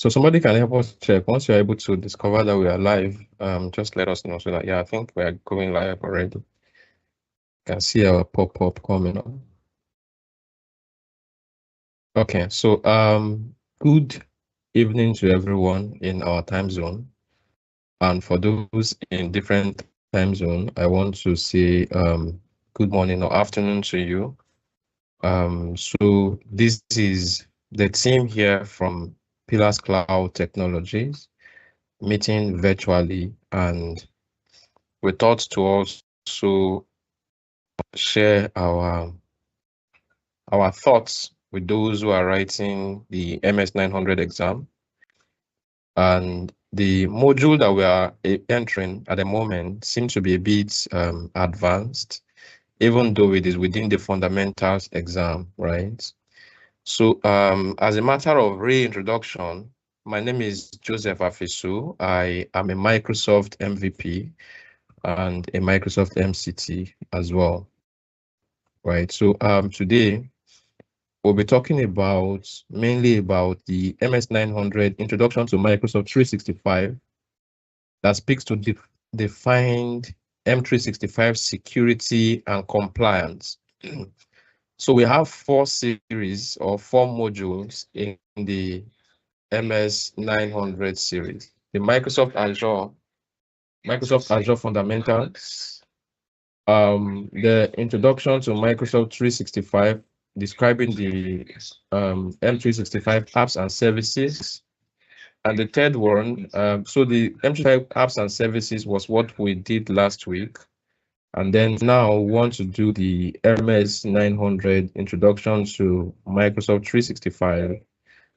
So somebody can help us check. Once you're able to discover that we are live, just let us know so that, yeah, I think we are going live already. You can see our pop-up coming up. Okay, so good evening to everyone in our time zone. And for those in different time zone, I want to say good morning or afternoon to you. So this is the team here from Pillars Cloud Technologies meeting virtually, and we thought to also share our thoughts with those who are writing the MS-900 exam. And the module that we are entering at the moment seems to be a bit advanced, even though it is within the fundamentals exam, right? So as a matter of reintroduction, my name is Joseph Afisu. I am a Microsoft MVP and a Microsoft MCT as well, right? So today we'll be talking mainly about the MS-900 Introduction to Microsoft 365 that speaks to defined M365 security and compliance. So we have 4 series or 4 modules in the MS-900 series. The Microsoft Azure Fundamentals, the Introduction to Microsoft 365, describing the M365 apps and services. And the third one, so the M365 apps and services was what we did last week. And then now we want to do the MS-900 Introduction to Microsoft 365.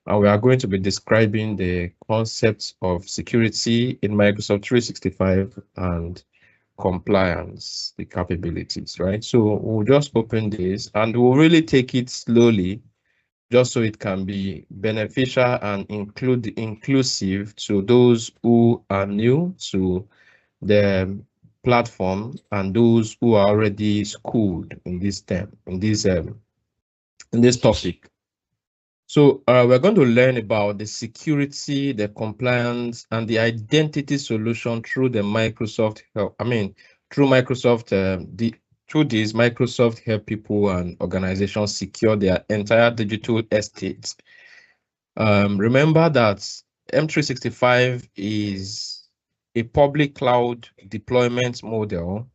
And we are going to be describing the concepts of security in Microsoft 365 and compliance, the capabilities, right? So we'll just open this and we'll really take it slowly, just so it can be beneficial and inclusive to those who are new to the platform and those who are already schooled in this term, in this topic. So we're going to learn about the security, the compliance, and the identity solution through the Microsoft help. Through Microsoft, through this, Microsoft help people and organizations secure their entire digital estate. Remember that M365 is a public cloud deployment model,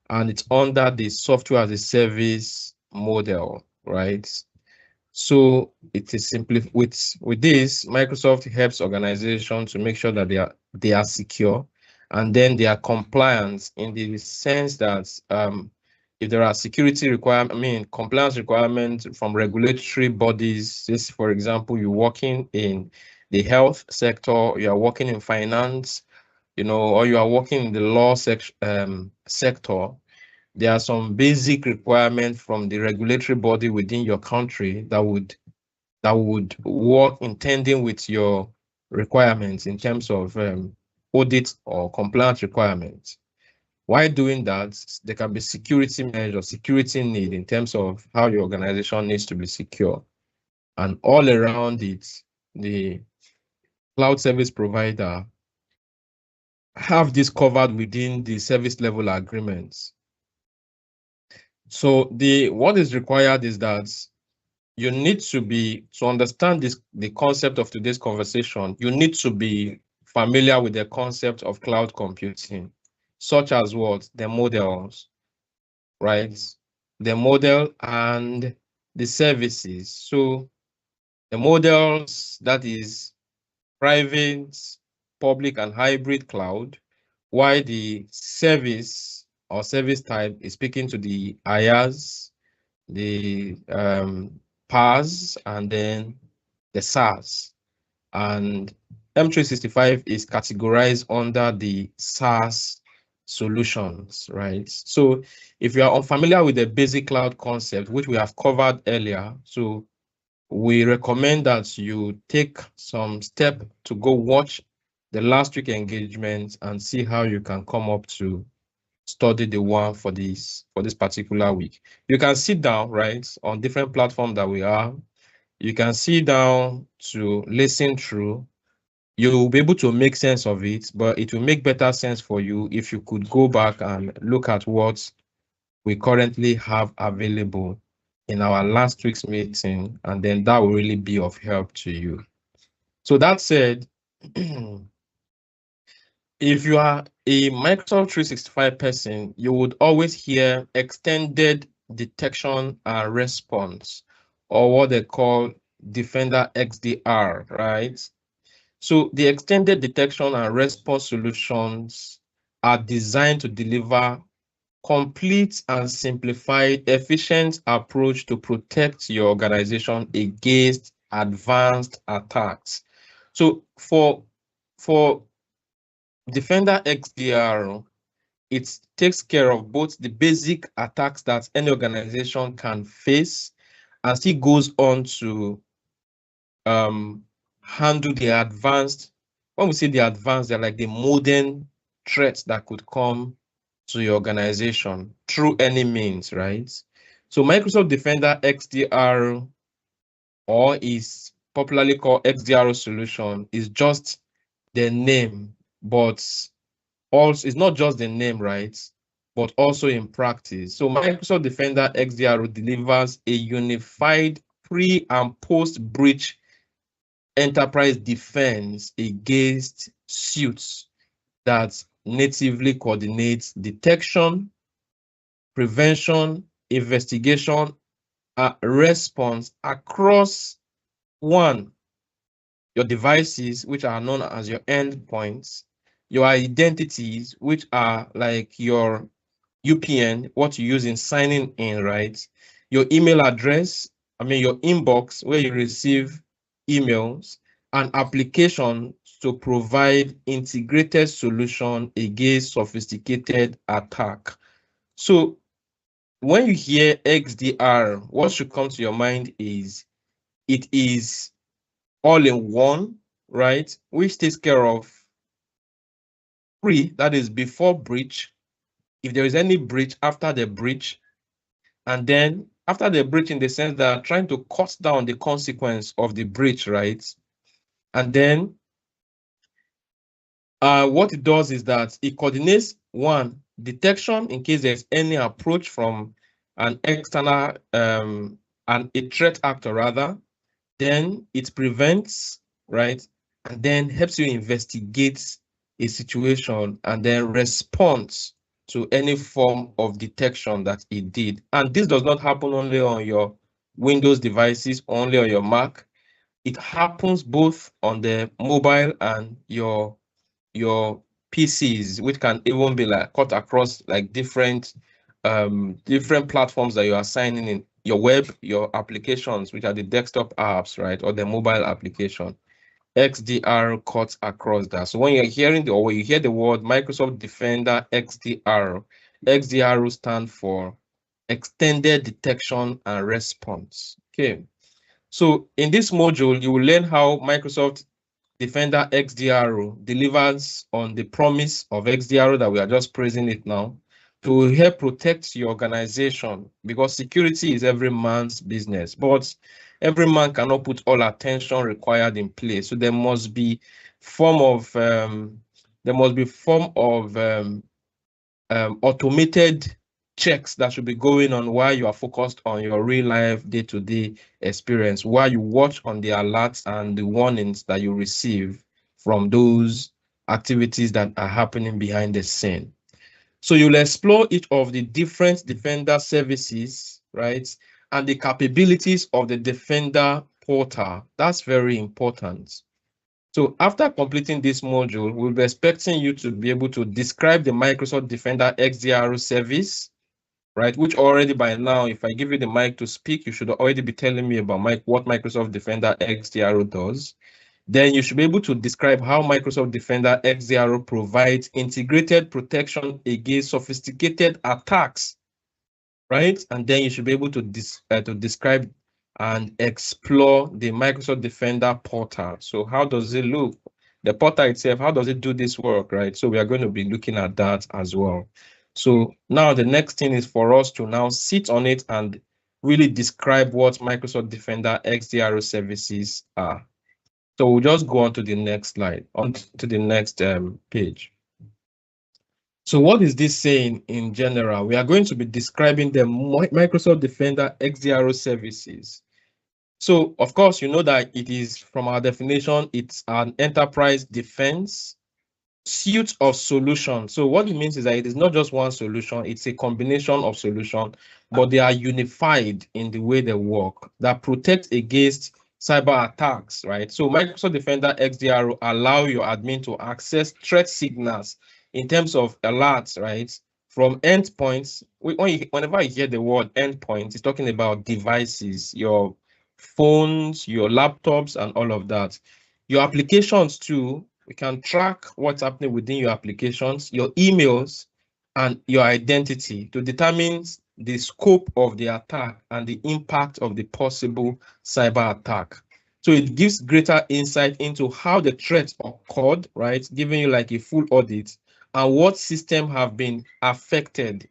and it's under the software as a service model, right? So it is simply with this, Microsoft helps organizations to make sure that they are secure, and then they are compliant in the sense that if there are security requirements, compliance requirements from regulatory bodies, this, for example, you're working in the health sector, you are working in finance, or you are working in the law sector, there are some basic requirements from the regulatory body within your country that would work in tandem with your requirements in terms of audit or compliance requirements. While doing that, there can be security measures, security need in terms of how your organization needs to be secure. And all around it, the cloud service provider have this covered within the service level agreements. So what is required is that you need to understand the concept of today's conversation, you need to be familiar with the concept of cloud computing, such as what? The models, right? The model and the services. So the models, that is private, public, and hybrid cloud, while the service or service type is speaking to the IaaS, the PaaS, and then the SaaS. And M365 is categorized under the SaaS solutions, right? So if you are unfamiliar with the basic cloud concept, which we have covered earlier, so we recommend that you take some step to go watch the last week engagement and see how you can come up to study the one for this particular week. You can sit down, right, on different platforms that we are. You can sit down to listen through, you'll be able to make sense of it, but it will make better sense for you if you could go back and look at what we currently have available in our last week's meeting, and then that will really be of help to you. So that said, if you are a Microsoft 365 person, you would always hear extended detection and response, or what they call Defender XDR, right? So the extended detection and response solutions are designed to deliver complete and simplified, efficient approach to protect your organization against advanced attacks. So for Defender XDR, it takes care of both the basic attacks that any organization can face, and still goes on to handle the advanced. When we say the advanced, they're like the modern threats that could come to your organization through any means, right? So Microsoft Defender XDR, or is popularly called XDR solution, is just the name, but also it's not just the name, right? But also in practice. So Microsoft Defender XDR delivers a unified pre and post breach enterprise defense against suits that natively coordinates detection, prevention, investigation, response across one, your devices, which are known as your endpoints, your identities, which are like your UPN, what you use in signing in, right? Your email address, your inbox, where you receive emails, and application to provide integrated solution against sophisticated attack. So when you hear XDR, what should come to your mind is it is all in one, right? Which takes care of that is before breach, if there is any breach, after the breach, and then after the breach, in the sense that trying to cut down the consequence of the breach, right? And then what it does is that it coordinates one, detection in case there's any approach from an external a threat actor rather. Then it prevents, right? And then helps you investigate a situation and then responds to any form of detection that it did. And this does not happen only on your Windows devices, only on your Mac. It happens both on the mobile and your PCs, which can even be like cut across like different platforms that you are signing in, your web, your applications, which are the desktop apps, right, or the mobile application. XDR cuts across that. So when you're hearing when you hear the word Microsoft Defender XDR, XDR will stand for extended detection and response. Okay. So in this module, you will learn how Microsoft Defender XDR delivers on the promise of XDR that we are just praising it now, to help protect your organization, because security is every man's business, but every man cannot put all attention required in place. So there must be form of automated checks that should be going on while you are focused on your real life day-to-day experience, while you watch on the alerts and the warnings that you receive from those activities that are happening behind the scene. So you'll explore each of the different Defender services, right? And the capabilities of the Defender portal. That's very important. So after completing this module, we'll be expecting you to be able to describe the Microsoft Defender XDR service, right? Which already by now, if I give you the mic to speak, you should already be telling me about what Microsoft Defender XDR does. Then you should be able to describe how Microsoft Defender XDR provides integrated protection against sophisticated attacks, right? And then you should be able to describe and explore the Microsoft Defender portal. So how does it look? The portal itself, how does it do this work, right? So we are going to be looking at that as well. So now the next thing is for us to now sit on it and really describe what Microsoft Defender XDR services are. So we'll just go on to the next slide, on to the next page. So what is this saying in general? We are going to be describing the Microsoft Defender XDR services. So of course, you know that it is, from our definition, it's an enterprise defense suite of solutions. So what it means is that it is not just one solution, it's a combination of solutions, but they are unified in the way they work that protect against cyber attacks, right? So Microsoft Defender XDR allow your admin to access threat signals in terms of alerts, right? From endpoints. Whenever you hear the word endpoint, it's talking about devices, your phones, your laptops, and all of that. Your applications too, we can track what's happening within your applications, your emails, and your identity to determine the scope of the attack and the impact of the possible cyber attack. So it gives greater insight into how the threat occurred, right? Giving you like a full audit and what system have been affected,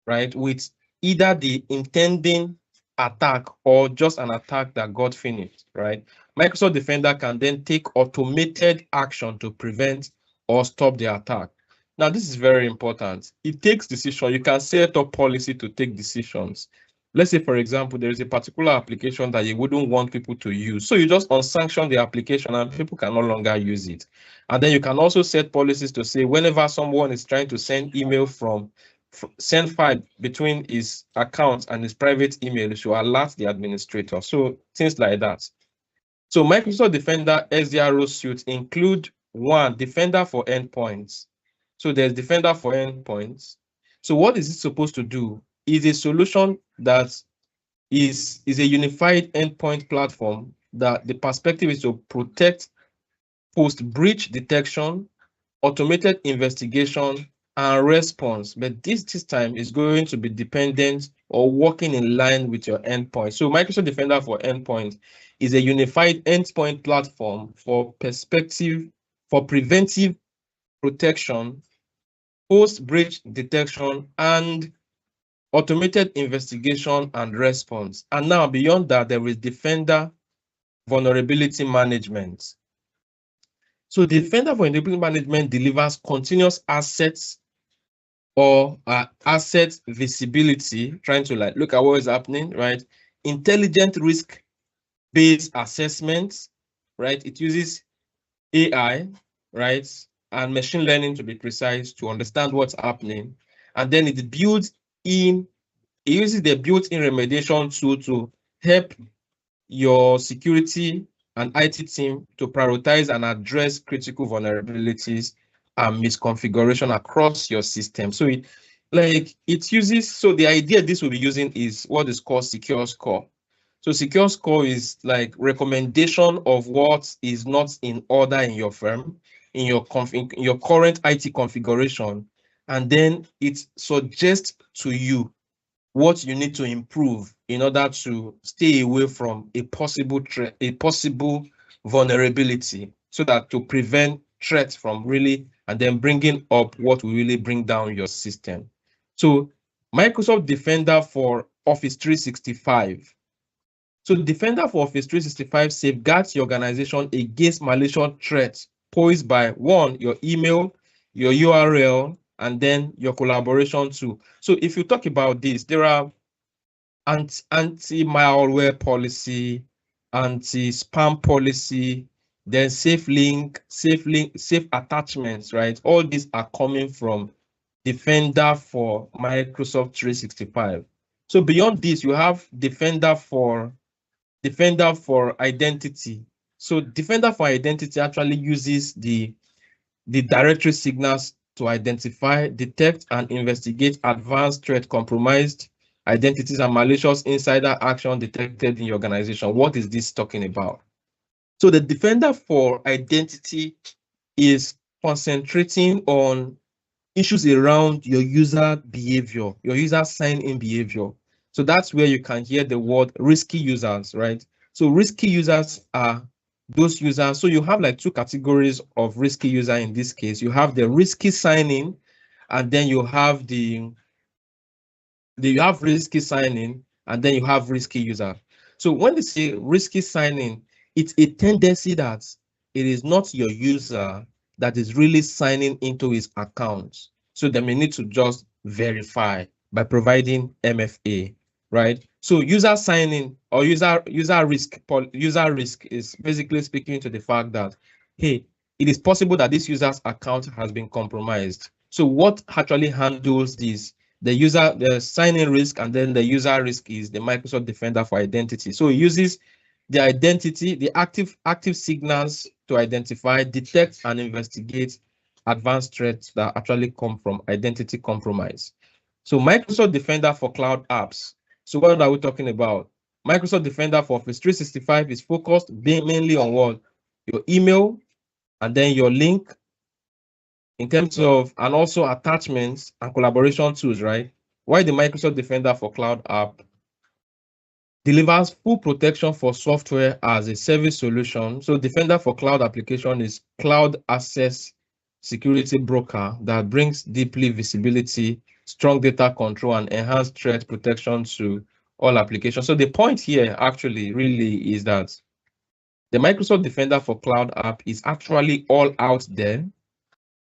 right? With either the intending attack or just an attack that got finished, right? Microsoft Defender can then take automated action to prevent or stop the attack. Now, this is very important. It takes decision. You can set up policy to take decisions. Let's say, for example, there is a particular application that you wouldn't want people to use. So you just unsanction the application and people can no longer use it. And then you can also set policies to say whenever someone is trying to send email send file between his account and his private email, it should alert the administrator. So things like that. So Microsoft Defender XDR suite include one, Defender for endpoints. So there's Defender for endpoints. So what is it supposed to do? Is a solution that is a unified endpoint platform that the perspective is to protect post-breach detection, automated investigation, and response. But this time is going to be dependent or working in line with your endpoint. So Microsoft Defender for Endpoint is a unified endpoint platform for preventive protection, post-breach detection, and automated investigation and response. And now beyond that, there is Defender Vulnerability Management. So Defender Vulnerability Management delivers continuous assets or asset visibility, trying to like look at what is happening, right? Intelligent risk-based assessments, right? It uses AI, right? And machine learning, to be precise, to understand what's happening. And then it uses the built-in remediation tool to help your security and IT team to prioritize and address critical vulnerabilities and misconfiguration across your system. So it uses, so the idea this will be using is what is called secure score. So secure score is like recommendation of what is not in order in your firm, in your current IT configuration, and then it suggests to you what you need to improve in order to stay away from a possible vulnerability, so that to prevent threats from really, and then bringing up what will really bring down your system. So Microsoft Defender for Office 365. So Defender for Office 365 safeguards your organization against malicious threats posed by one, your email, your URL, and then your collaboration tool. So if you talk about this, there are anti-malware policy, anti-spam policy, then safe attachments, right? All these are coming from Defender for Microsoft 365. So beyond this, you have Defender for identity. So Defender for identity actually uses the directory signals to identify, detect, and investigate advanced threat compromised identities and malicious insider action detected in your organization. What is this talking about? So the Defender for identity is concentrating on issues around your user behavior, your user sign-in behavior. So that's where you can hear the word risky users, right? So risky users are those users. So you have like two categories of risky user in this case. You have the risky sign-in, and then you have risky sign-in, and then you have risky user. So when they say risky sign-in, it's a tendency that it is not your user that is really signing into his account. So they may need to just verify by providing MFA, right? So user signing or user risk is basically speaking to the fact that, hey, it is possible that this user's account has been compromised. So what actually handles this? The sign-in risk, and then the user risk is the Microsoft Defender for Identity. So it uses the identity, the active signals to identify, detect, and investigate advanced threats that actually come from identity compromise. So Microsoft Defender for cloud apps. So what are we talking about? Microsoft Defender for Office 365 is focused mainly on what? Your email, and then your link in terms of, and also attachments and collaboration tools, right? Why the Microsoft Defender for Cloud app delivers full protection for software as a service solution. So Defender for Cloud application is cloud access security broker that brings deeply visibility, strong data control, and enhanced threat protection to all applications. So the point here actually really is that the Microsoft Defender for Cloud app is actually all out there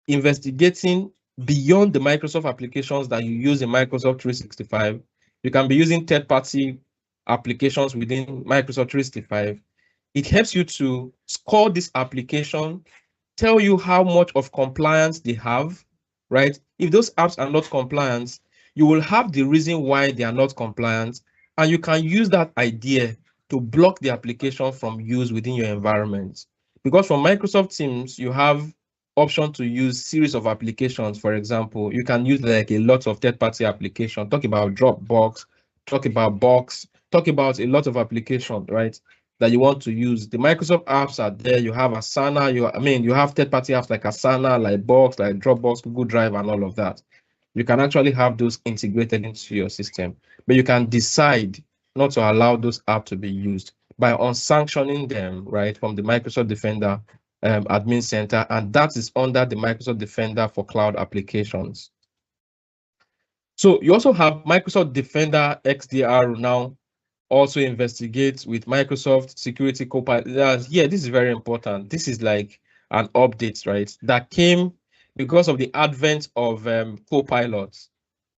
investigating beyond the Microsoft applications that you use in Microsoft 365. You can be using third-party applications within Microsoft 365. It helps you to score this application, tell you how much of compliance they have, right? If those apps are not compliant, you will have the reason why they are not compliant, and you can use that idea to block the application from use within your environment. Because from Microsoft Teams, you have option to use series of applications. For example, you can use like a lot of third-party applications. Talk about Dropbox, talk about Box, talk about a lot of applications, right? That you want to use. The Microsoft apps are there. You have Asana. You have third-party apps like Asana, like Box, like Dropbox, Google Drive, and all of that. You can actually have those integrated into your system, but you can decide not to allow those apps to be used by unsanctioning them, right, from the Microsoft Defender admin center, and that is under the Microsoft Defender for cloud applications. So you also have Microsoft Defender XDR now also investigates with Microsoft Security Copilot. Yeah, this is very important. This is like an update, right, that came because of the advent of Copilot.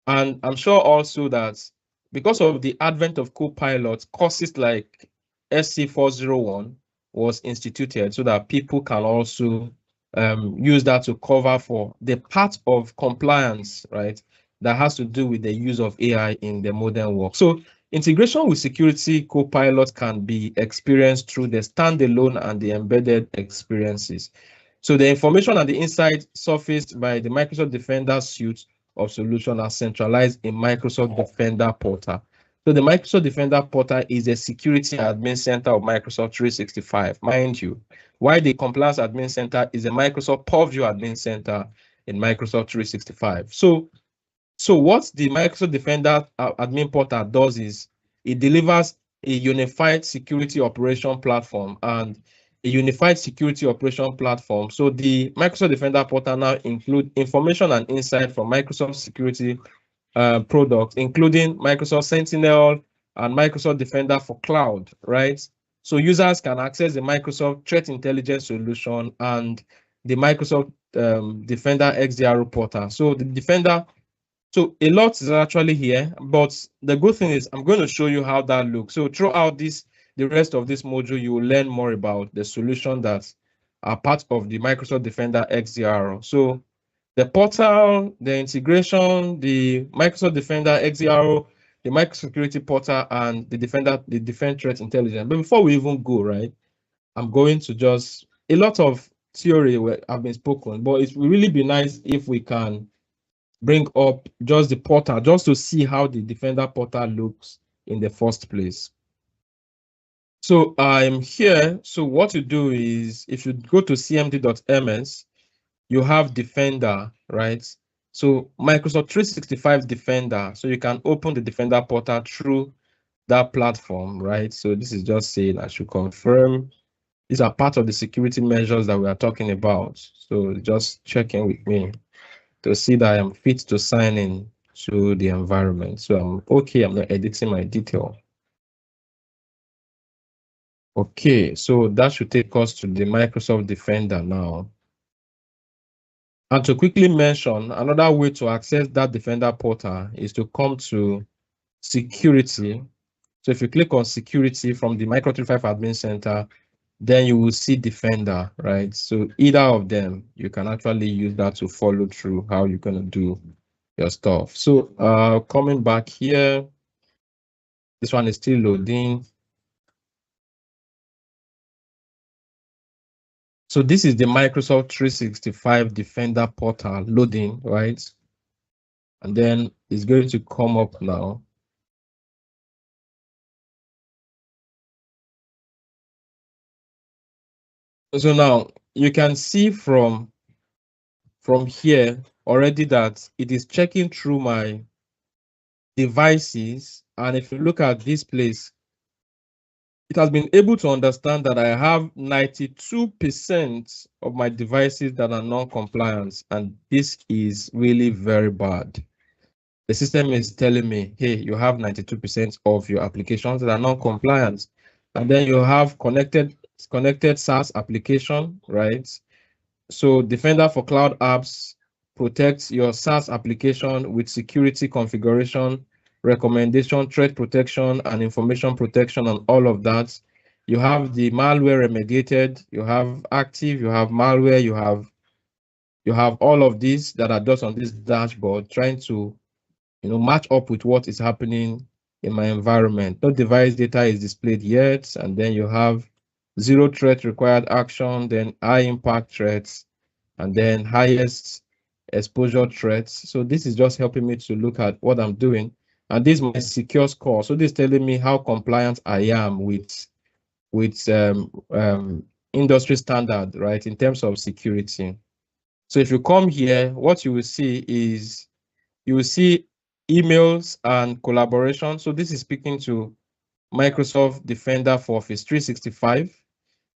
And I'm sure also that because of the advent of Copilot, courses like SC401 was instituted so that people can also use that to cover for the part of compliance, right, that has to do with the use of AI in the modern work. So integration with Security Copilot can be experienced through the standalone and the embedded experiences. So the information and the insight surfaced by the Microsoft Defender suite of solution are centralized in Microsoft Defender Portal. So the Microsoft Defender Portal is a security admin center of Microsoft 365, mind you, while the compliance admin center is a Microsoft Purview admin center in Microsoft 365. So what the Microsoft Defender admin portal does is it delivers a unified security operation platform and a unified security operation platform. So the Microsoft Defender portal now include information and insight from Microsoft security products, including Microsoft Sentinel and Microsoft Defender for Cloud, right? So users can access the Microsoft Threat Intelligence solution and the Microsoft Defender XDR portal. So the Defender, so a lot is actually here, but the good thing is I'm going to show you how that looks. So throughout the rest of this module, you will learn more about the solution that are part of the Microsoft Defender XDR. So the portal, the integration, the Microsoft Defender XDR, the Microsoft Security Portal, and the Defend Threat Intelligence. But before we even go, right, I'm going to just, a lot of theory have been spoken, but it will really be nice if we can bring up just the portal, just to see how the Defender portal looks in the first place. So I'm here. So what you do is, if you go to cmd.ms, you have Defender, right? So Microsoft 365 Defender. So you can open the Defender portal through that platform, right? So this is just saying I should confirm. These are part of the security measures that we are talking about. So just check in with me to see that I am fit to sign in to the environment. So I'm okay, I'm not editing my detail. Okay, so that should take us to the Microsoft Defender now. And to quickly mention, another way to access that Defender portal is to come to security. So if you click on security from the Micro 365 Admin Center, then you will see Defender, right? So either of them, you can actually use that to follow through how you're going to do your stuff. So coming back here, this one is still loading. So this is the Microsoft 365 Defender portal loading, right? And then it's going to come up now. So now you can see from here already that it is checking through my devices. And if you look at this place, it has been able to understand that I have 92% of my devices that are non-compliant, and this is really very bad. The system is telling me, hey, you have 92% of your applications that are non-compliant, and then you have connected SaaS application, right? So Defender for Cloud Apps protects your SaaS application with security configuration, recommendation, threat protection, and information protection, and all of that. You have the malware remediated, you have active, you have malware, you have all of these that are just on this dashboard trying to match up with what is happening in my environment. No device data is displayed yet, and then you have zero threat required action, then high impact threats, and then highest exposure threats. So this is just helping me to look at what I'm doing. And this is my secure score. So this is telling me how compliant I am with industry standard, right, in terms of security. So if you come here, what you will see is you will see emails and collaboration. So this is speaking to Microsoft Defender for Office 365.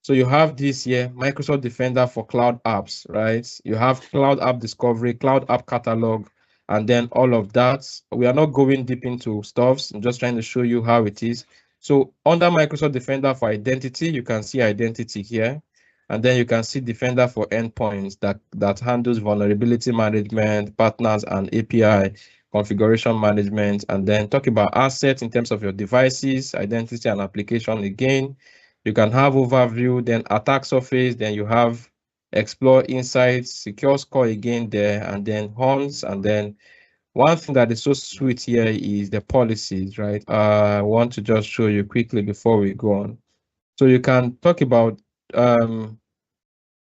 So you have this here, Microsoft Defender for Cloud Apps, right? You have Cloud App Discovery, Cloud App Catalog, and then all of that. We are not going deep into stuffs. I'm just trying to show you how it is. So under Microsoft Defender for Identity, you can see identity here. And then you can see Defender for Endpoints that handles vulnerability management, partners, and API configuration management. And then talk about assets in terms of your devices, identity, and application again. You can have overview, then attack surface, then you have explore insights, secure score again there, and then horns. And then one thing that is so sweet here is the policies, right? I want to just show you quickly before we go on. So you can talk about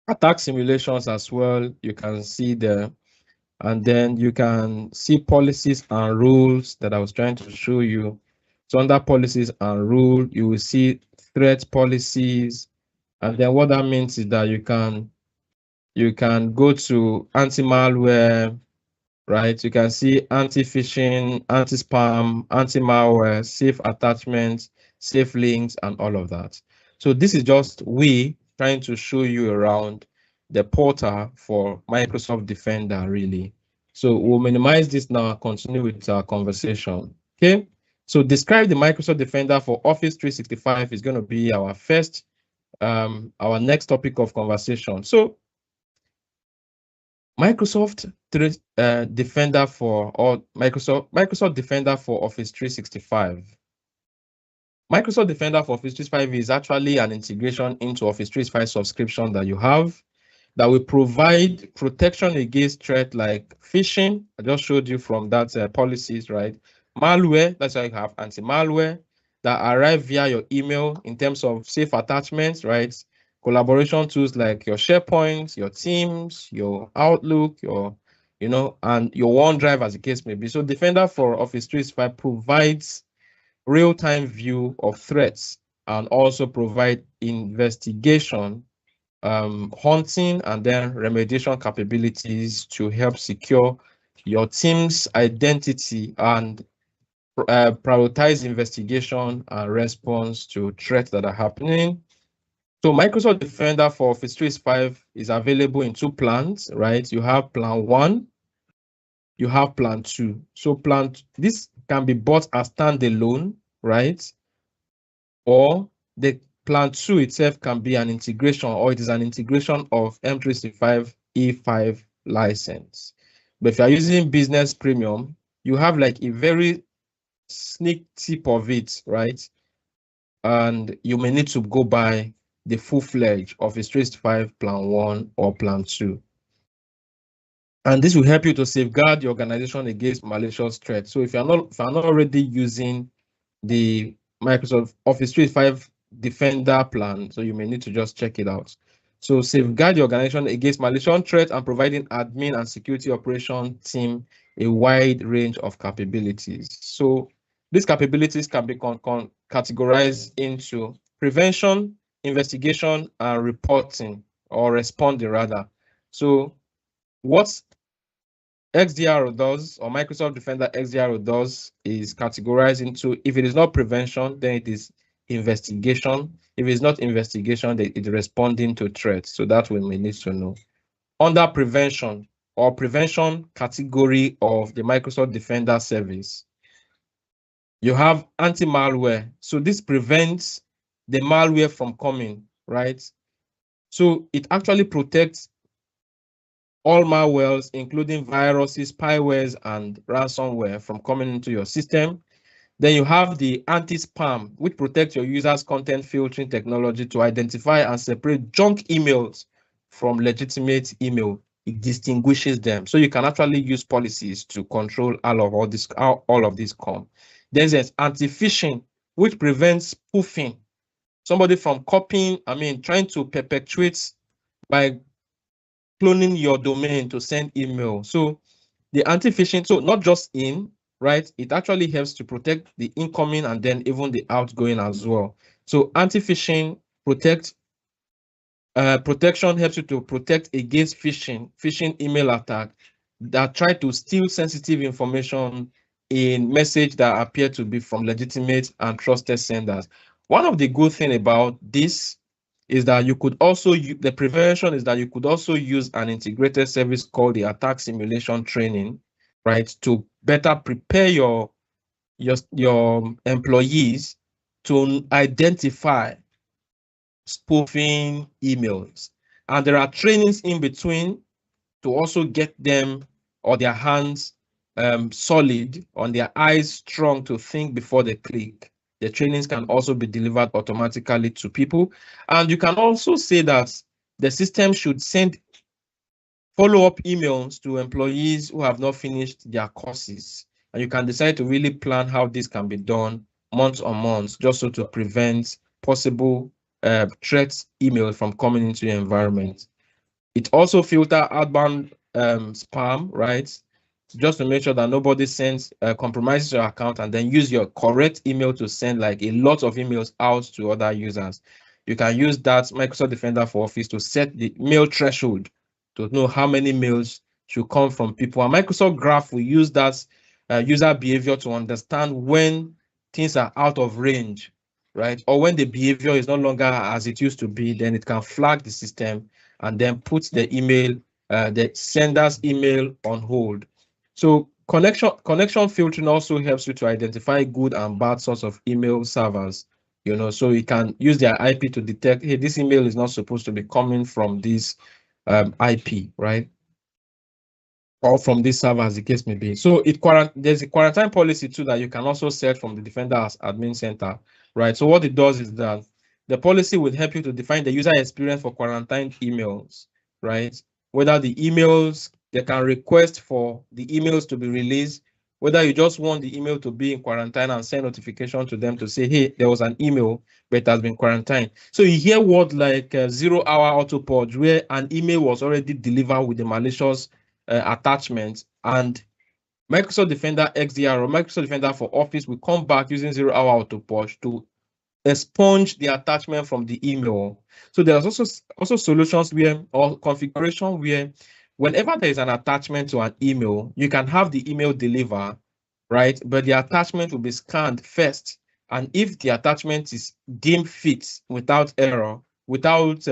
attack simulations as well. You can see there, and then you can see policies and rules that I was trying to show you. So under policies and rule, you will see threat policies. And then what that means is that you can go to anti-malware, right? You can see anti-phishing, anti-spam, anti-malware, safe attachments, safe links, and all of that. So this is just we trying to show you around the portal for Microsoft Defender, really. So we'll minimize this now and continue with our conversation. Okay. So describe the Microsoft Defender for Office 365 is going to be our our next topic of conversation. So Microsoft Defender for Microsoft Defender for Office 365. Microsoft Defender for Office 365 is actually an integration into Office 365 subscription that you have that will provide protection against threat like phishing. I just showed you from that policies, right? Malware, that's why you have anti-malware that arrive via your email in terms of safe attachments, right? Collaboration tools like your SharePoint, your Teams, your Outlook, and your OneDrive as the case may be. So Defender for Office 365 provides real-time view of threats and also provide investigation, hunting, and then remediation capabilities to help secure your team's identity and prioritize investigation and response to threats that are happening. So Microsoft Defender for Office 365 is available in two plans, right? You have plan 1, you have plan 2. So this can be bought as standalone, right? Or the Plan 2 itself can be an integration, or it is an integration of M365 E5 license. But if you're using business premium, you have like a very sneak tip of it, right? And you may need to go by the full-fledged Office 365 Plan 1 or Plan 2. And this will help you to safeguard your organization against malicious threats. So if you're not already using the Microsoft Office 365 Defender plan, so you may need to just check it out. So safeguard your organization against malicious threats and providing admin and security operation team a wide range of capabilities. So these capabilities can be categorized into prevention, investigation, and reporting, or responding rather. So what XDR does, or Microsoft Defender XDR does, is categorized into, if it is not prevention, then it is investigation. If it's not investigation, then it's responding to threats. So that we may need to know. Under prevention, or prevention category of the Microsoft Defender service, you have anti-malware. So this prevents the malware from coming, right? So it actually protects all malwares, including viruses, spywares, and ransomware, from coming into your system. Then you have the anti-spam, which protects your users' content filtering technology to identify and separate junk emails from legitimate email. It distinguishes them. So you can actually use policies to control all of this come. Then there's anti-phishing, which prevents spoofing. Somebody from trying to perpetuate by cloning your domain to send email. So the anti-phishing, so not just in, right? It actually helps to protect the incoming and then even the outgoing as well. So anti-phishing protection helps you to protect against phishing email attack that try to steal sensitive information in message that appear to be from legitimate and trusted senders. One of the good thing about this is that you could also the prevention is that you could also use an integrated service called the attack simulation training, right, to better prepare your employees to identify spoofing emails. And there are trainings in between to also get them, or their hands solid, on their eyes strong to think before they click. The trainings can also be delivered automatically to people. And you can also say that the system should send follow-up emails to employees who have not finished their courses. And you can decide to really plan how this can be done months on months, just so to prevent possible threat email from coming into your environment. It also filter outbound spam, right? Just to make sure that nobody sends compromises your account and then use your correct email to send like a lot of emails out to other users. You can use that Microsoft Defender for Office to set the mail threshold to know how many mails should come from people. And Microsoft Graph will use that user behavior to understand when things are out of range, right? Or when the behavior is no longer as it used to be, then it can flag the system and then put the email, the sender's email on hold. So connection filtering also helps you to identify good and bad sorts of email servers. So you can use their IP to detect, hey, this email is not supposed to be coming from this IP, right? Or from this server, as the case may be. So there's a quarantine policy too that you can also set from the Defender as admin center, right? So what it does is that the policy will help you to define the user experience for quarantine emails, right? Whether the emails, they can request for the emails to be released, whether you just want the email to be in quarantine and send notification to them to say, hey, there was an email, but it has been quarantined. So you hear word like 0-hour auto purge, where an email was already delivered with the malicious attachment, and Microsoft Defender XDR or Microsoft Defender for Office will come back using 0-hour auto purge to expunge the attachment from the email. So there's also solutions where, or configuration where, whenever there is an attachment to an email, you can have the email deliver, right? But the attachment will be scanned first. And if the attachment is deemed fit without error, without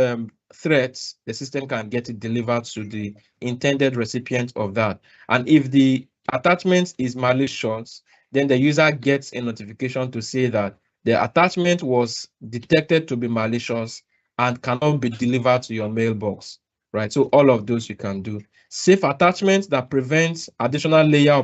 threats, the system can get it delivered to the intended recipient of that. And if the attachment is malicious, then the user gets a notification to say that the attachment was detected to be malicious and cannot be delivered to your mailbox, right? So all of those you can do. Safe attachment that provides additional layer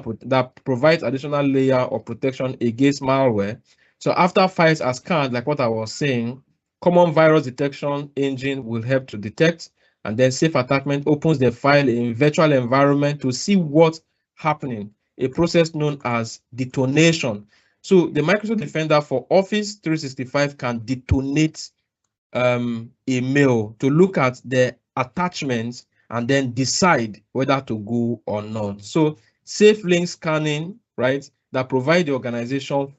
of protection against malware. So after files are scanned, like what I was saying, common virus detection engine will help to detect, and then safe attachment opens the file in virtual environment to see what's happening, a process known as detonation. So the Microsoft Defender for Office 365 can detonate a mail to look at the attachments and then decide whether to go or not. So safe link scanning, right, that prevents the organization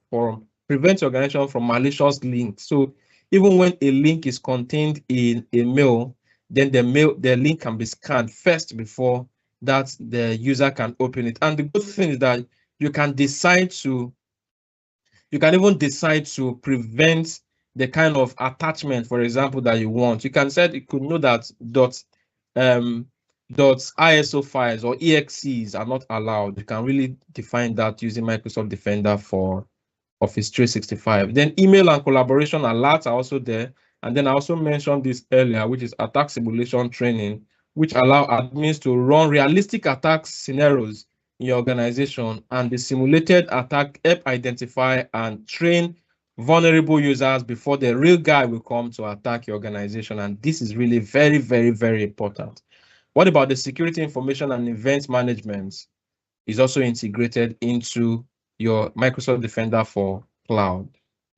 from malicious links. So even when a link is contained in a mail, then the link can be scanned first before that the user can open it. And the good thing is that you can even decide to prevent the kind of attachment, for example, that you want. You can set, it could know that .iso files or exes are not allowed. You can really define that using Microsoft Defender for Office 365. Then email and collaboration alerts are also there. And then I also mentioned this earlier, which is attack simulation training, which allow admins to run realistic attack scenarios in your organization, and the simulated attack help identify and train vulnerable users before the real guy will come to attack your organization. And this is really very, very, very important. What about the security information and event management is also integrated into your Microsoft Defender for Cloud?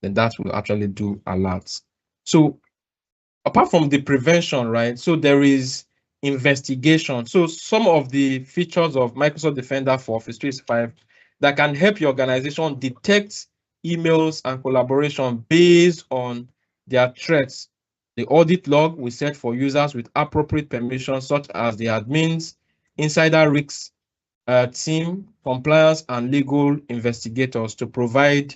Then that will actually do a lot. So apart from the prevention, right? So there is investigation. So some of the features of Microsoft Defender for Office 365 that can help your organization detect emails and collaboration based on their threats. The audit log we set for users with appropriate permissions, such as the admins, insider risks team, compliance, and legal investigators to provide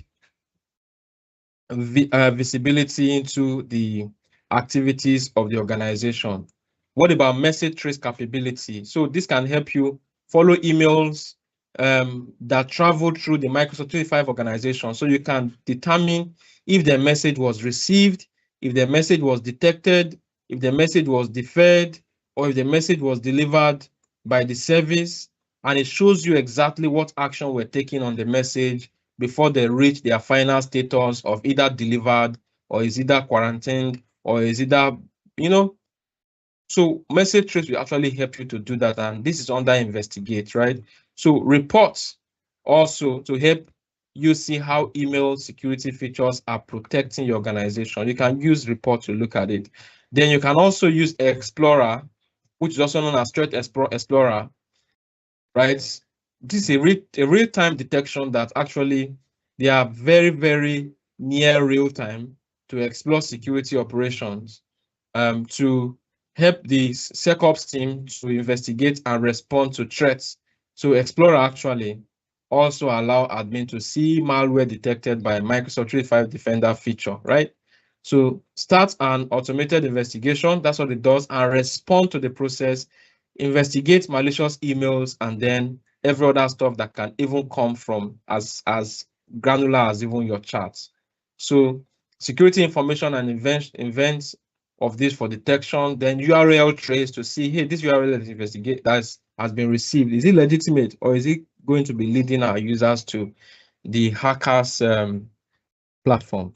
visibility into the activities of the organization. What about message trace capability? So this can help you follow emails that travel through the Microsoft 365 organization. So you can determine if the message was received, if the message was detected, if the message was deferred, or if the message was delivered by the service. And it shows you exactly what action we're taking on the message before they reach their final status of either delivered or is either quarantined or is either, so message trace will actually help you to do that. And this is under investigate, right? So reports also to help you see how email security features are protecting your organization. You can use report to look at it. Then you can also use Explorer, which is also known as Threat Explorer, right? This is a real-time detection that actually they are very, very near real-time to explore security operations to help the SecOps team to investigate and respond to threats. So Explorer actually also allow admin to see malware detected by Microsoft 365 Defender feature, right? So start an automated investigation, that's what it does, and respond to the process, investigate malicious emails, and then every other stuff that can even come from as granular as even your charts. So security information and events of this for detection, then URL trace to see, hey, this URL that has been received, is it legitimate or is it going to be leading our users to the hackers platform?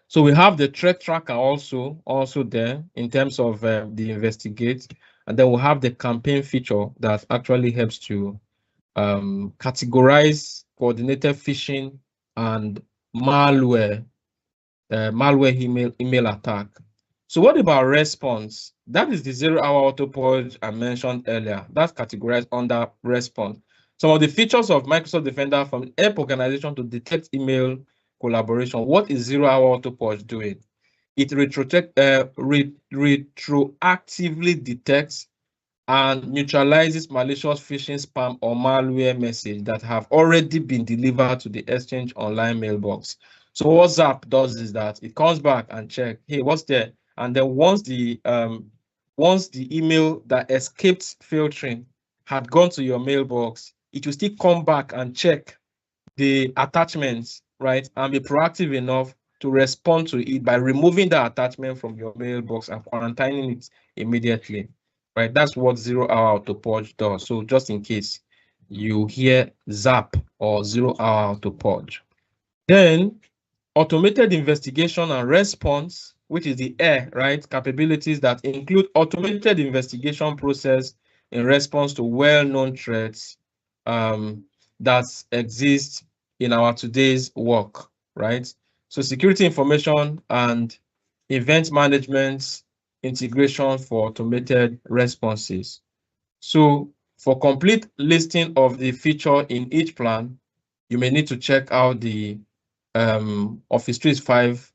So we have the threat tracker also there in terms of the investigate, and then we'll have the campaign feature that actually helps to categorize coordinated phishing and malware email attack. So what about response? That is the 0-hour auto purge I mentioned earlier. That's categorized under response. Some of the features of Microsoft Defender from help organization to detect email collaboration. What is 0-hour auto purge doing? It retroactively detects and neutralizes malicious phishing, spam, or malware message that have already been delivered to the Exchange Online mailbox. So WhatsApp does is that it comes back and check, hey, what's there? And then once the email that escaped filtering had gone to your mailbox, it will still come back and check the attachments right, and be proactive enough to respond to it by removing the attachment from your mailbox and quarantining it immediately, right? That's what 0 hour auto purge does. So just in case you hear zap or 0 hour auto purge. Then automated investigation and response, which is the right? Capabilities that include automated investigation process in response to well-known threats that exist in our today's work, right? So security information and event management integration for automated responses. So for complete listing of the feature in each plan, you may need to check out the Office 365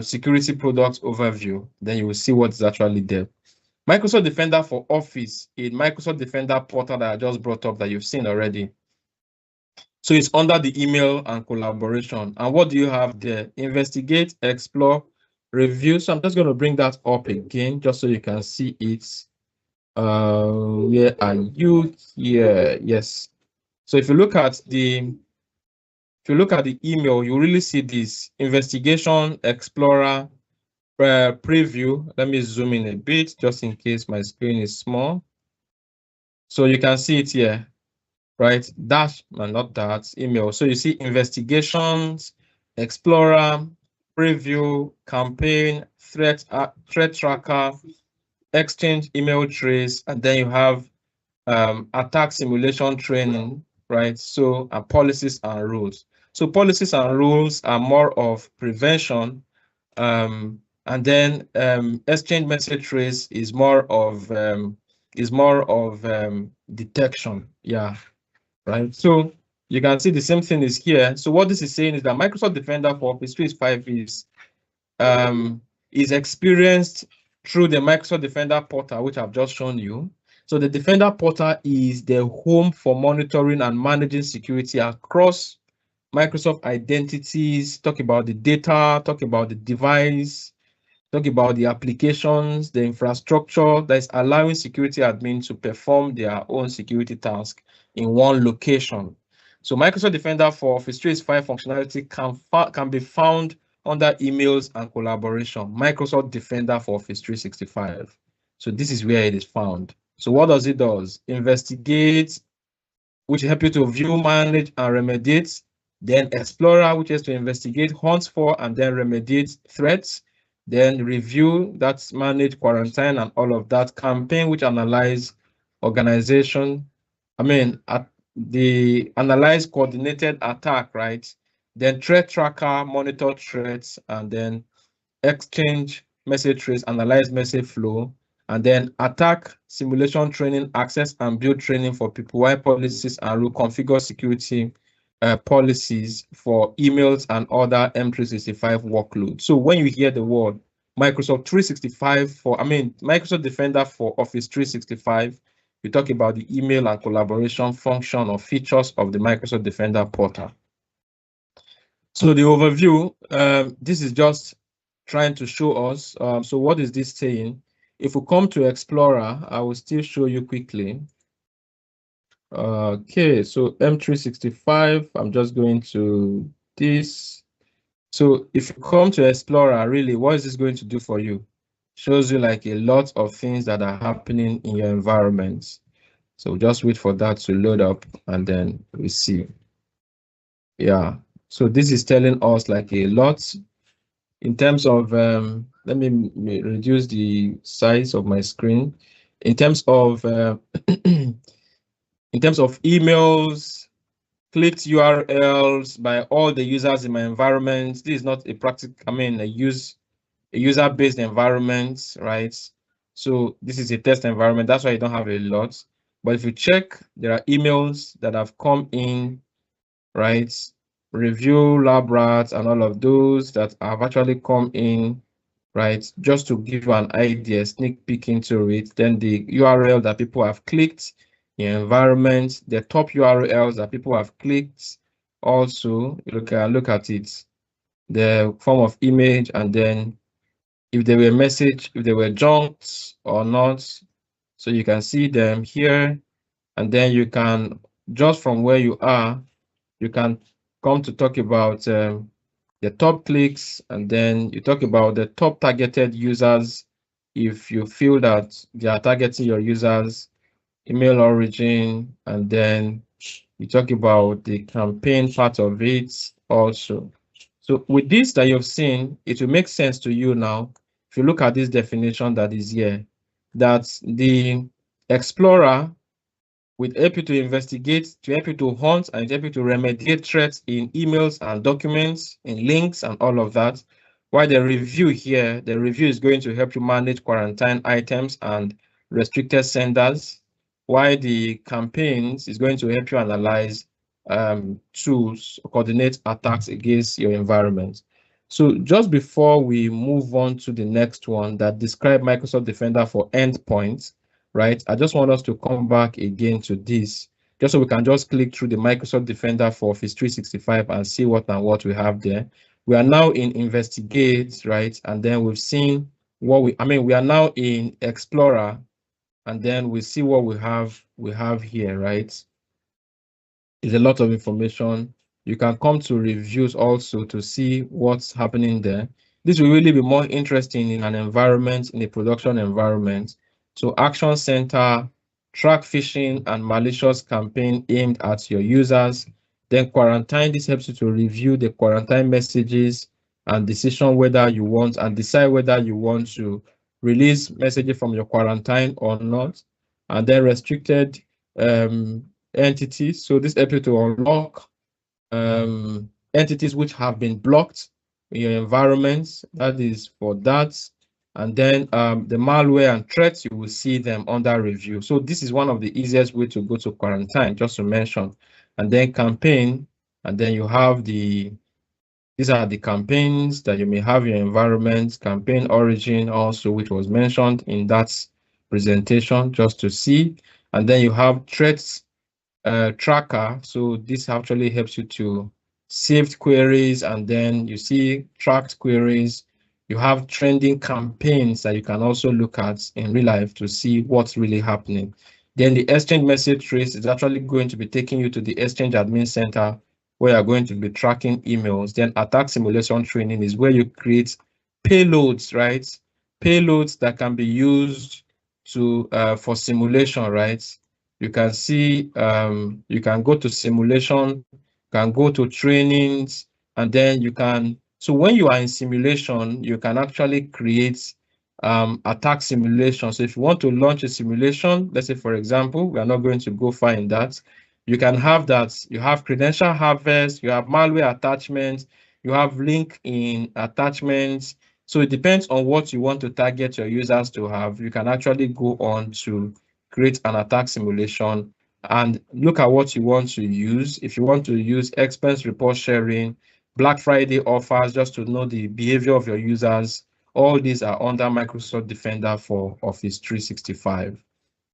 security product overview. Then you will see what is actually there. Microsoft Defender for Office in Microsoft Defender portal that I just brought up that you've seen already. So it's under the email and collaboration. And what do you have there? Investigate, explore, review. So I'm just going to bring that up again just so you can see it. Where are you here? Yes. So if you look at the email, you really see this investigation, explorer, preview. Let me zoom in a bit just in case my screen is small. So you can see it here, right? Dash, and not that, email. So you see investigations, explorer, preview, campaign, threat tracker, exchange email trace, and then you have attack simulation training, right? So policies and rules. So policies and rules are more of prevention, and then exchange message trace is more of detection. Yeah, right. So you can see the same thing is here. So what this is saying is that Microsoft Defender for Office 365 is experienced through the Microsoft Defender portal, which I've just shown you. So the Defender portal is the home for monitoring and managing security across Microsoft identities, talk about the data, talk about the device, talk about the applications, the infrastructure that is allowing security admins to perform their own security task in one location. So Microsoft Defender for Office 365 functionality can be found under emails and collaboration, Microsoft Defender for Office 365. So this is where it is found. So what does it do? Investigate, which help you to view, manage, and remediate. Then Explorer, which is to investigate, hunt for, and then remediate threats. Then Review, that's manage, quarantine, and all of that. Campaign, which analyze organization. The analyze coordinated attack, right? Then Threat Tracker, monitor threats, and then Exchange message trace, analyze message flow, and then attack simulation training, access and build training for people, why policies and rule, configure security policies for emails and other M365 workloads. So when you hear the word Microsoft 365 Microsoft Defender for Office 365, you talk about the email and collaboration function or features of the Microsoft Defender portal. So the overview, this is just trying to show us. So what is this saying? If we come to Explorer, I will still show you quickly. Okay, so M365, I'm just going to this. So if you come to Explorer, really, what is this going to do for you? Shows you like a lot of things that are happening in your environment. So just wait for that to load up and then we see. Yeah, so this is telling us like a lot in terms of, let me reduce the size of my screen. In terms of emails, clicked URLs by all the users in my environment. This is not a user-based environment, right? So this is a test environment. That's why you don't have a lot. But if you check, there are emails that have come in, right? Review, lab rats, and all of those that have actually come in, right? Just to give you an idea, sneak peek into it. Then the URL that people have clicked, the environment, the top URLs that people have clicked. Also, look at it, the form of image, and then if they were message, if they were junked or not. So you can see them here, and then you can, just from where you are, you can come to talk about the top clicks, and then you talk about the top targeted users. If you feel that they are targeting your users, email origin, and then you talk about the campaign part of it also. So with this that you've seen, it will make sense to you now. If you look at this definition that is here, that the explorer will help you to investigate, to help you to hunt, and to help you to remediate threats in emails and documents, in links and all of that. While the review here, the review is going to help you manage quarantine items and restricted senders, while the campaigns is going to help you analyze tools, coordinate attacks against your environment. So just before we move on to the next one that describe Microsoft Defender for endpoints, right? I just want us to come back again to this, just so we can just click through the Microsoft Defender for Office 365 and see what we have there. We are now in Investigate, right? And then we've seen what we are now in Explorer, and then we see what we have here, right? There's a lot of information. You can come to reviews also to see what's happening there. This will really be more interesting in an environment, in a production environment. So Action Center, track phishing and malicious campaign aimed at your users. Then quarantine, this helps you to review the quarantine messages and decision whether you want and decide whether you want to release messages from your quarantine or not. And then restricted entities. So this helps you to unlock entities which have been blocked in your environments. That is for that. And then the malware and threats, you will see them under review. So this is one of the easiest way to go to quarantine, just to mention. And then campaign, and then you have these are the campaigns that you may have in your environment, campaign origin also, which was mentioned in that presentation, just to see. And then you have threats tracker. So this actually helps you to saved queries, and then you see tracked queries. You have trending campaigns that you can also look at in real life to see what's really happening. Then the Exchange message trace is actually going to be taking you to the Exchange Admin Center, where you're going to be tracking emails. Then attack simulation training is where you create payloads, right? Payloads that can be used to for simulation, right? You can see, you can go to simulation, can go to trainings, and then you can, so when you are in simulation, you can actually create attack simulation. So if you want to launch a simulation, let's say, for example, we are not going to go far in that. You can have that, you have credential harvest, you have malware attachments, you have link in attachments. So it depends on what you want to target your users to have. You can actually go on to create an attack simulation and look at what you want to use. If you want to use expense report sharing, Black Friday offers, just to know the behavior of your users, all these are under Microsoft Defender for Office 365.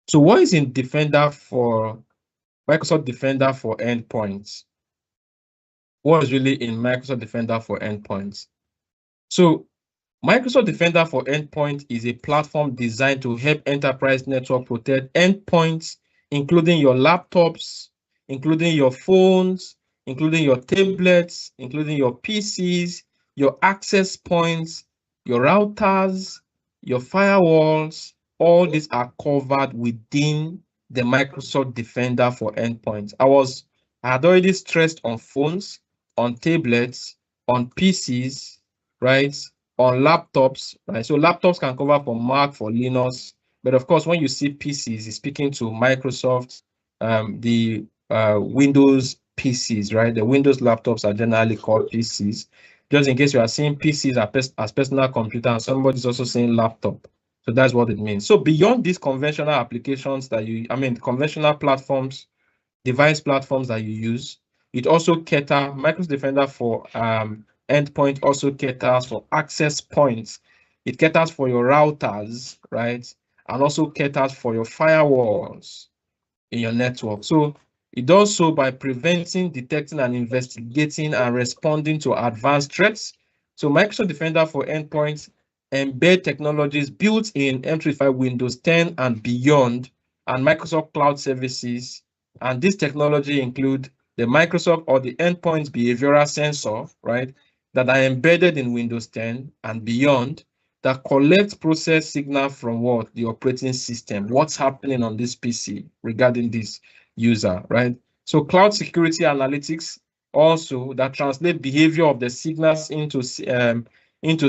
So what is in Defender for Microsoft Defender for endpoints? What is really in Microsoft Defender for endpoints? So Microsoft Defender for Endpoint is a platform designed to help enterprise network protect endpoints, including your laptops, including your phones, including your tablets, including your PCs, your access points, your routers, your firewalls. All these are covered within the Microsoft Defender for Endpoints. I had already stressed on phones, on tablets, on PCs, right? On laptops, right? So laptops can cover for Mac, for Linux, but of course, when you see PCs, it's speaking to Microsoft, the Windows PCs, right? The Windows laptops are generally called PCs. Just in case you are seeing PCs as personal computer and somebody's also saying laptop. So that's what it means. So beyond these conventional applications that conventional platforms, device platforms that you use, it also Microsoft Defender for endpoint also caters for access points. It caters for your routers, right? And also caters for your firewalls in your network. So it does so by preventing, detecting, and investigating and responding to advanced threats. So Microsoft Defender for endpoints embed technologies built in M365 Windows 10 and beyond, and Microsoft Cloud Services. And this technology include the Microsoft or the endpoint behavioral sensor, right, that are embedded in Windows 10 and beyond that collect process signal from what? The operating system. What's happening on this PC regarding this user, right? So cloud security analytics also that translate behavior of the signals into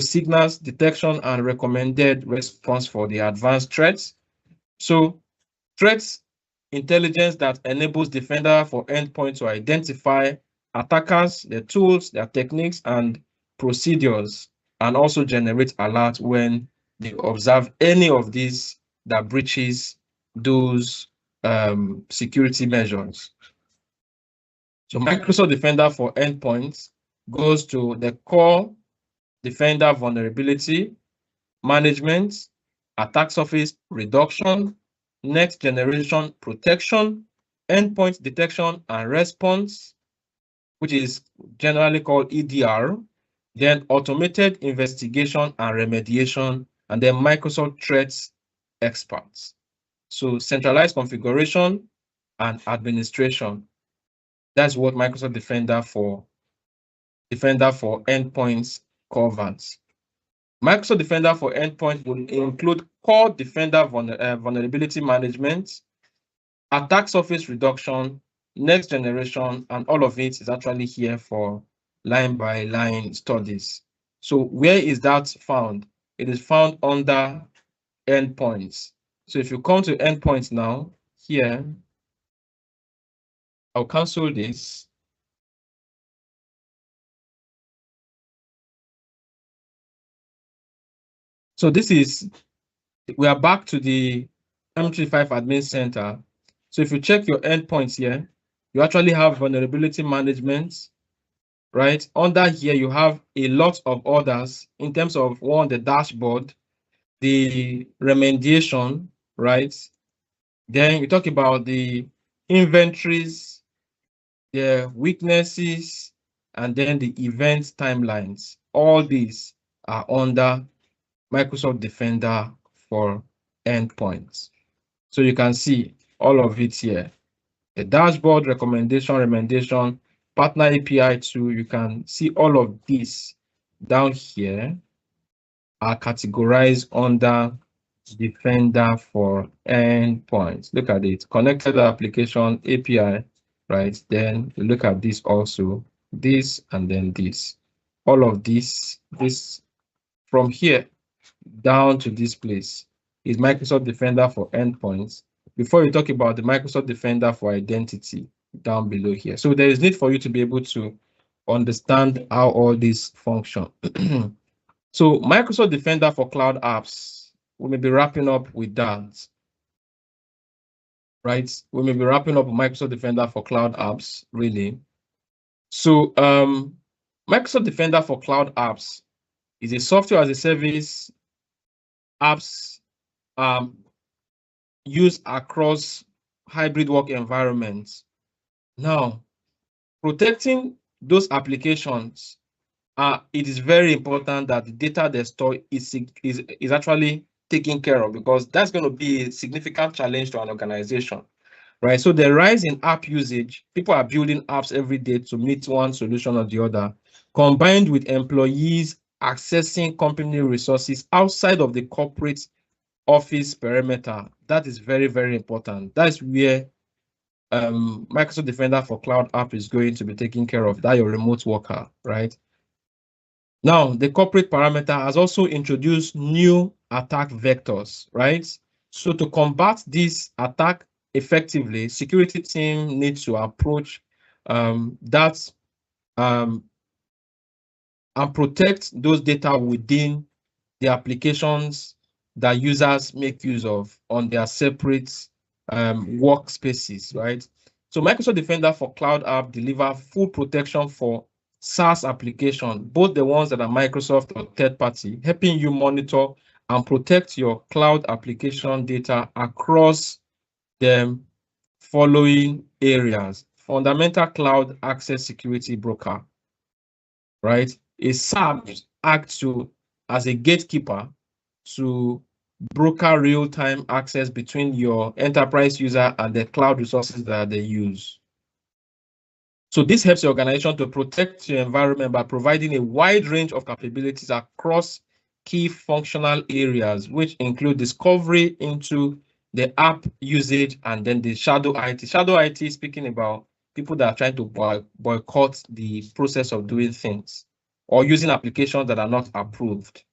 signals detection and recommended response for the advanced threats. So threats intelligence that enables Defender for Endpoint to identify attackers, their tools, their techniques, and procedures, and also generate alerts when they observe any of these that breaches those security measures. So Microsoft Defender for Endpoints goes to the core Defender vulnerability management, attack surface reduction, next generation protection, endpoint detection and response, which is generally called EDR, then automated investigation and remediation, and then Microsoft Threats Experts. So centralized configuration and administration. That's what Microsoft Defender for Endpoints covers. Microsoft Defender for Endpoint will include core Defender vulnerability management, attack surface reduction, next generation, and all of it is actually here for line-by-line studies. So where is that found? It is found under endpoints. So if you come to endpoints now, here, I'll cancel this. So this is, we are back to the M35 Admin Center. So if you check your endpoints here, you actually have vulnerability management, right? Under here, you have a lot of others in terms of one, the dashboard, the remediation, right? Then you talk about the inventories, the weaknesses, and then the event timelines. All these are under Microsoft Defender for Endpoints. So you can see all of it here. The dashboard, recommendation, partner API too. You can see all of these down here are categorized under Defender for Endpoints. Look at it, connected application API, right? Then you look at this also, this and then this. All of this from here down to this place is Microsoft Defender for Endpoints before you talk about the Microsoft Defender for Identity down below here. So there is need for you to be able to understand how all these function. So Microsoft Defender for Cloud Apps, we may be wrapping up with that, right? We may be wrapping up with Microsoft Defender for Cloud Apps, really. So Microsoft Defender for Cloud Apps is a software as a service apps used across hybrid work environments. Now, protecting those applications, it is very important that the data they store is actually taken care of, because that's going to be a significant challenge to an organization, right? So the rise in app usage, people are building apps every day to meet one solution or the other, combined with employees accessing company resources outside of the corporate office perimeter. That is very, very important. That's where Microsoft Defender for Cloud App is going to be taking care of, that your remote worker, right? Now, the corporate parameter has also introduced new attack vectors, right? So to combat this attack effectively, security team needs to approach that and protect those data within the applications that users make use of on their separate workspaces, right? So Microsoft Defender for Cloud App deliver full protection for SaaS application, both the ones that are Microsoft or third party, helping you monitor and protect your cloud application data across the following areas. Fundamental cloud access security broker, right? A SAP acts as a gatekeeper to broker real-time access between your enterprise user and the cloud resources that they use. So this helps the organization to protect the environment by providing a wide range of capabilities across key functional areas, which include discovery into the app usage and then the shadow IT. Shadow IT is speaking about people that are trying to boycott the process of doing things or using applications that are not approved.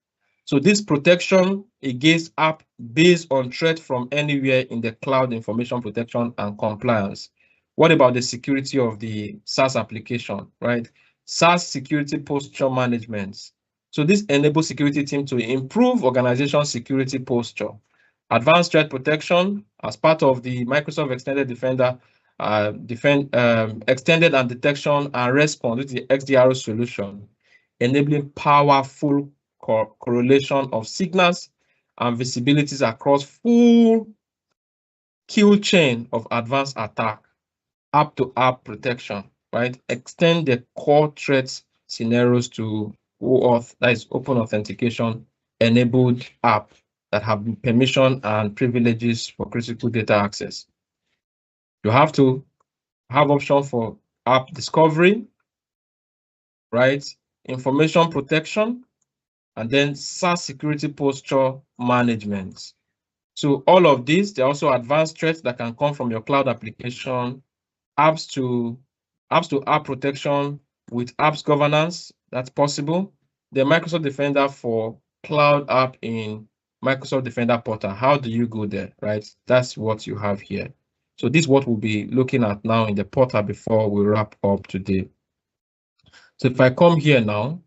So this protection against app based on threat from anywhere in the cloud, information protection and compliance. What about the security of the SaaS application, right? SaaS security posture management. So this enables security team to improve organization security posture. Advanced threat protection as part of the Microsoft Extended Defender, extended and detection and response with the XDR solution, enabling powerful correlation of signals and visibilities across full kill chain of advanced attack, app-to-app protection, right? Extend the core threats scenarios to OAuth, that is open authentication enabled app that have permission and privileges for critical data access. You have to have option for app discovery, right? Information protection, and then SaaS security posture management. So all of these, there are also advanced threats that can come from your cloud application, apps to app protection with apps governance, that's possible. The Microsoft Defender for cloud app in Microsoft Defender portal. How do you go there, right? That's what you have here. So this is what we'll be looking at now in the portal before we wrap up today. So if I come here now,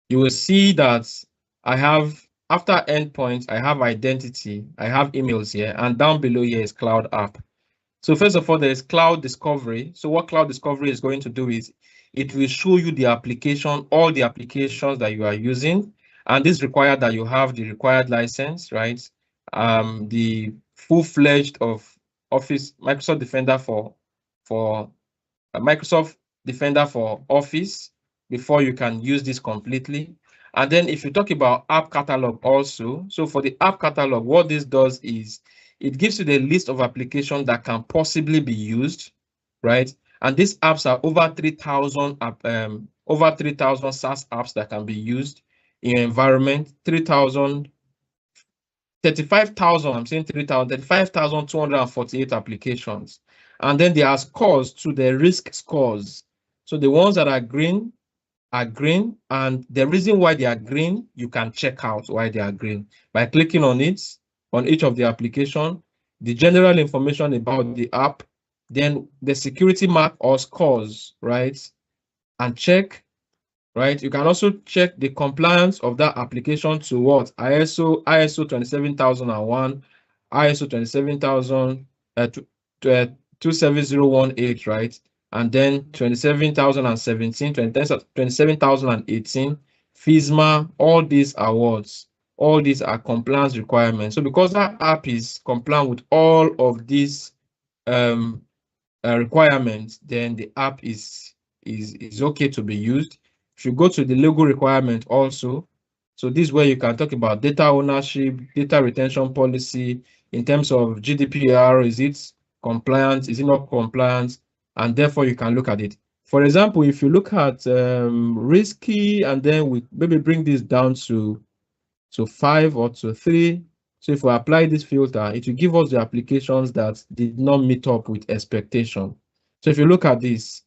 you will see that I have, after endpoint, I have identity, I have emails here, and down below here is cloud app. So first of all, there is cloud discovery. So what cloud discovery is going to do is it will show you the application, all the applications that you are using. And this requires that you have the required license, right? The full-fledged of Office, Microsoft Defender for Microsoft Defender for Office before you can use this completely. And then if you talk about app catalog also, so for the app catalog, what this does is it gives you the list of applications that can possibly be used, right? And these apps are over 3,000 SaaS apps that can be used in your environment. 35,000, I'm saying 3,000, 35,248 applications. And then there are scores to the risk scores. So the ones that are green, and the reason why they are green, you can check out why they are green by clicking on it, on each of the application, the general information about the app, then the security mark or scores, right? And check, right? You can also check the compliance of that application to what? ISO 27001, ISO 27000, 27018, right? And then 27,017, 27,018, FISMA, all these awards, all these are compliance requirements. So because that app is compliant with all of these requirements, then the app is okay to be used. If you go to the legal requirement also, so this is where you can talk about data ownership, data retention policy in terms of GDPR. Is it compliant? Is it not compliant? And therefore you can look at it. For example, if you look at risky, and then we maybe bring this down to 5 or to 3. So if we apply this filter, it will give us the applications that did not meet up with expectation. So if you look at this,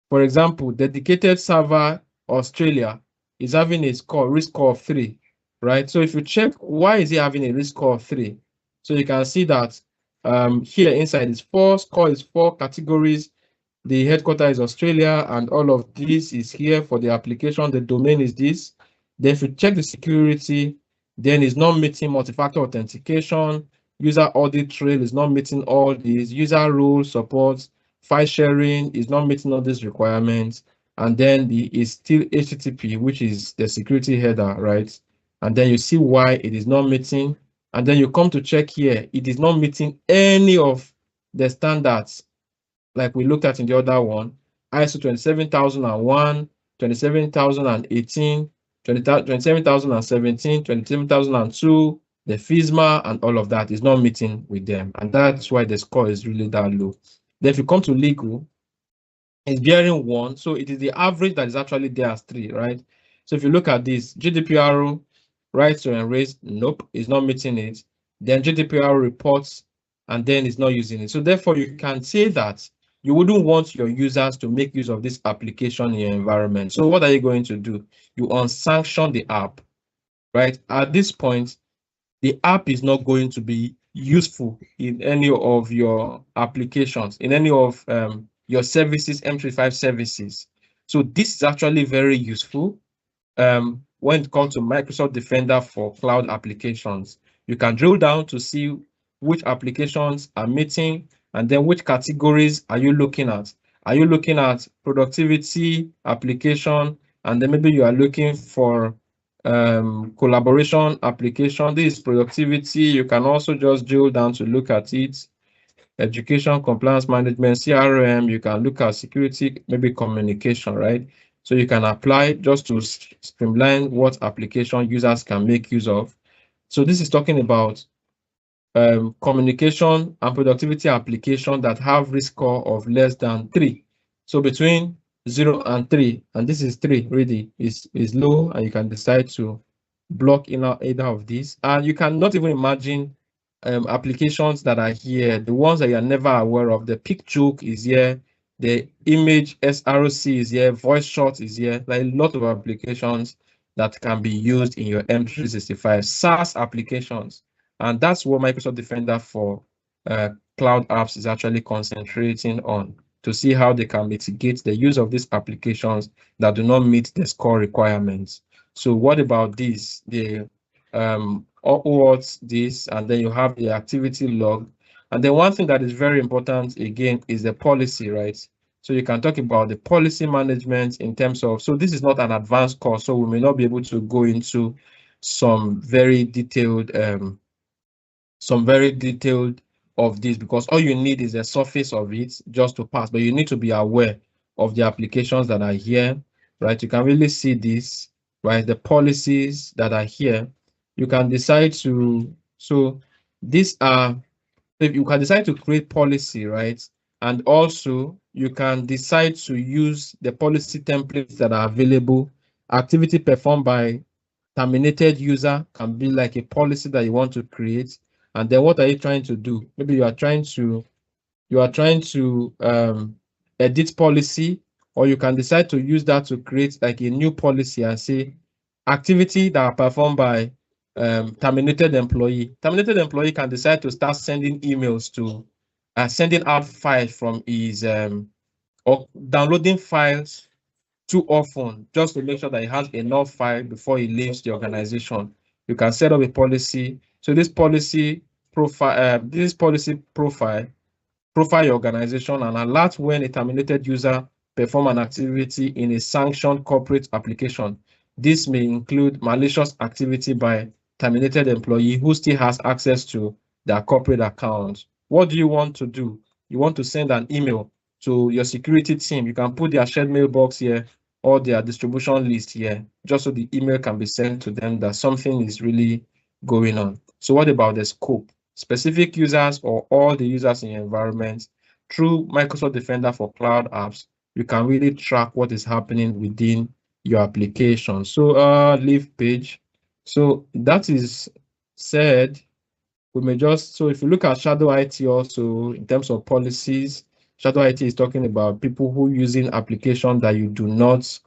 for example, dedicated server Australia is having a risk score of 3, right? So if you check why is it having a risk score of 3, so you can see that here inside is 4, score is 4 categories. The headquarters is Australia, and all of this is here for the application. The domain is this. Then if you check the security, then it's not meeting multi-factor authentication. User audit trail is not meeting all these. User role support, file sharing is not meeting all these requirements. And then is still HTTP, which is the security header, right? And then you see why it is not meeting. And then you come to check here, it is not meeting any of the standards like we looked at in the other one. ISO 27001, 27,018, 27,017, 27,002, the FISMA, and all of that is not meeting with them. And that's why the score is really that low. Then if you come to legal, is bearing 1. So it is the average that is actually there as 3, right? So if you look at this, GDPR right to erase, nope, it's not meeting it. Then GDPR reports, and then it's not using it. So therefore, you can say that you wouldn't want your users to make use of this application in your environment. So what are you going to do? You unsanction the app, right? At this point, the app is not going to be useful in any of your applications, in any of your services, M35 services. So this is actually very useful when it comes to Microsoft Defender for cloud applications. You can drill down to see which applications are meeting, and then which categories are you looking at? Are you looking at productivity application, and then maybe you are looking for collaboration application? This is productivity. You can also just drill down to look at it. Education, compliance management, CRM, you can look at security, maybe communication, right? So you can apply just to streamline what application users can make use of. So this is talking about communication and productivity application that have risk score of less than 3. So between 0 and 3, and this is 3 really, is low, and you can decide to block either of these. And you cannot even imagine applications that are here, the ones that you are never aware of. The pic joke is here, the image SRC is here, voice shot is here. There are a lot of applications that can be used in your M365 SaaS applications. And that's what Microsoft Defender for cloud apps is actually concentrating on, to see how they can mitigate the use of these applications that do not meet the score requirements. So what about this? The what's this? And then you have the activity log. And then one thing that is very important again is the policy, right? So you can talk about the policy management in terms of, so this is not an advanced course, so we may not be able to go into some very detailed of this, because all you need is a surface of it just to pass, but you need to be aware of the applications that are here, right? You can really see this, right? The policies that are here. You can decide to, so these are, if you can decide to create policy, right? And also you can decide to use the policy templates that are available. Activity performed by terminated user can be like a policy that you want to create. And then what are you trying to do? Maybe you are trying to edit policy, or you can decide to use that to create like a new policy and say activity that are performed by terminated employee. Terminated employee can decide to start sending emails to sending out files from his or downloading files too often, just to make sure that he has enough file before he leaves the organization. You can set up a policy. So this policy profile, profile your organization and alert when a terminated user perform an activity in a sanctioned corporate application. This may include malicious activity by terminated employee who still has access to their corporate account. What do you want to do? You want to send an email to your security team. You can put their shared mailbox here or their distribution list here, just so the email can be sent to them that something is really going on. So what about the scope? Specific users or all the users in your environment. Through Microsoft Defender for cloud apps, you can really track what is happening within your application. So leave page. So that is said, we may just, so if you look at Shadow IT also in terms of policies, Shadow IT is talking about people who using application that you do not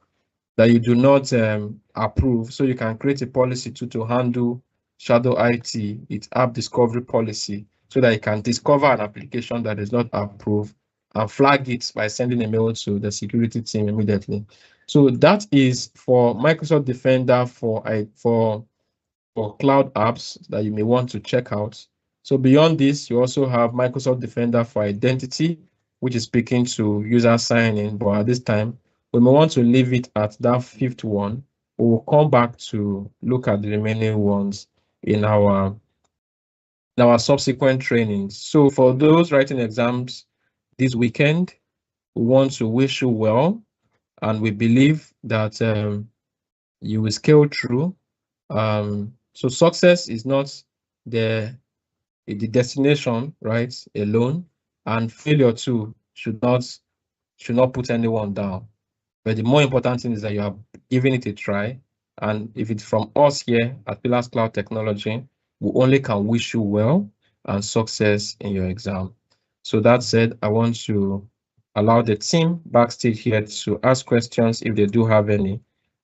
approve. So you can create a policy to handle Shadow IT, its app discovery policy, so that you can discover an application that is not approved and flag it by sending a mail to the security team immediately. So that is for Microsoft Defender for cloud apps that you may want to check out. So beyond this, you also have Microsoft Defender for identity, which is speaking to user sign-in, but at this time, we may want to leave it at that 5th one. We will come back to look at the remaining ones in our subsequent trainings. So for those writing exams this weekend, we want to wish you well, and we believe that you will scale through. So success is not the destination, right, alone, and failure too should not should not put anyone down. But the more important thing is that you are giving it a try. And if it's from us here at Pillars Cloud Technology, we only can wish you well and success in your exam. So that said, I want to allow the team backstage here to ask questions if they do have any.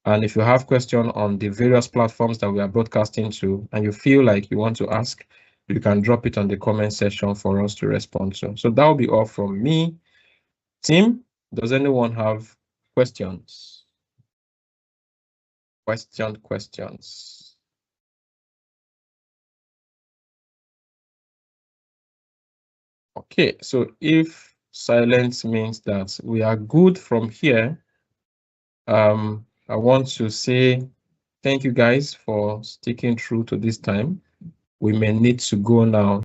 And if you have questions on the various platforms that we are broadcasting to, and you feel like you want to ask, you can drop it on the comment section for us to respond to. So that will be all from me. Team, does anyone have questions? Questions. Okay, so if silence means that we are good from here, I want to say thank you guys for sticking through to this time. We may need to go now.